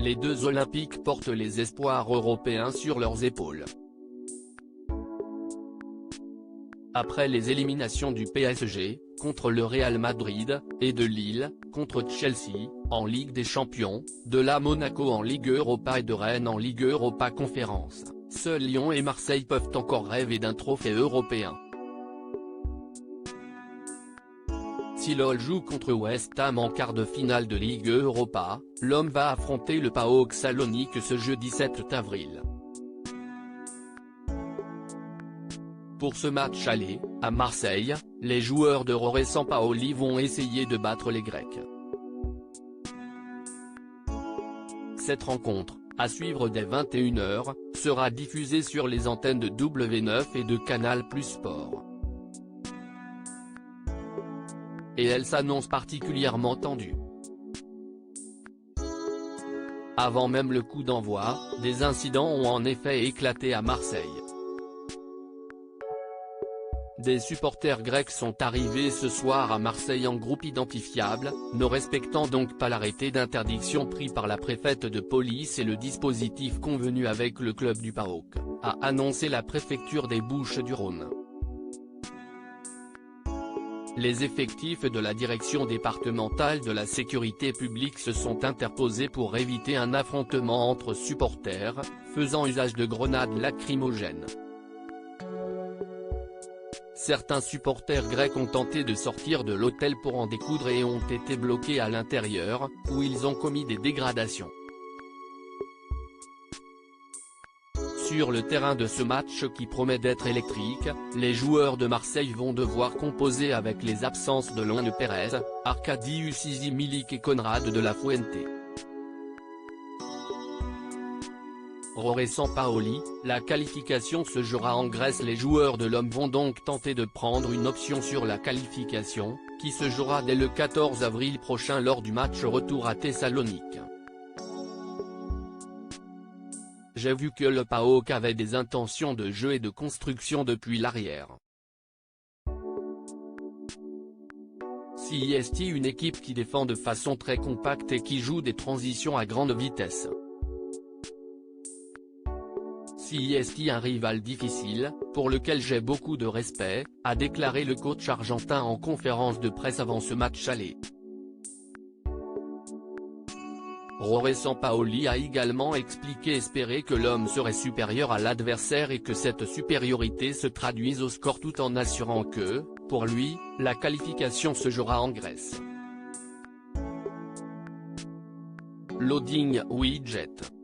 les deux Olympiques portent les espoirs européens sur leurs épaules. Après les éliminations du PSG, contre le Real Madrid, et de Lille, contre Chelsea, en Ligue des Champions, de la Monaco en Ligue Europa et de Rennes en Ligue Europa Conférence, seuls Lyon et Marseille peuvent encore rêver d'un trophée européen. Si l'OL joue contre West Ham en quart de finale de Ligue Europa, l'homme va affronter le PAOK Salonique ce jeudi 7 avril. Pour ce match aller, à Marseille, les joueurs de Roré Sampaoli vont essayer de battre les Grecs. Cette rencontre, à suivre dès 21h, sera diffusée sur les antennes de W9 et de Canal+ Sport. Et elle s'annonce particulièrement tendue. Avant même le coup d'envoi, des incidents ont en effet éclaté à Marseille. Des supporters grecs sont arrivés ce soir à Marseille en groupe identifiable, ne respectant donc pas l'arrêté d'interdiction pris par la préfète de police et le dispositif convenu avec le club du PAOK, a annoncé la préfecture des Bouches-du-Rhône. Les effectifs de la direction départementale de la sécurité publique se sont interposés pour éviter un affrontement entre supporters, faisant usage de grenades lacrymogènes. Certains supporters grecs ont tenté de sortir de l'hôtel pour en découdre et ont été bloqués à l'intérieur, où ils ont commis des dégradations. Sur le terrain de ce match qui promet d'être électrique, les joueurs de Marseille vont devoir composer avec les absences de Loin de Pérez, Arkadiusz Sisi Milik et Conrad de la Fuente. Roré Sampaoli, la qualification se jouera en Grèce. Les joueurs de l'homme vont donc tenter de prendre une option sur la qualification, qui se jouera dès le 14 avril prochain lors du match retour à Thessalonique. J'ai vu que le PAOK avait des intentions de jeu et de construction depuis l'arrière. C'est une équipe qui défend de façon très compacte et qui joue des transitions à grande vitesse. C'est un rival difficile, pour lequel j'ai beaucoup de respect, a déclaré le coach argentin en conférence de presse avant ce match aller. Roré Sampaoli a également expliqué espérer que l'homme serait supérieur à l'adversaire et que cette supériorité se traduise au score tout en assurant que, pour lui, la qualification se jouera en Grèce. Loading Widget.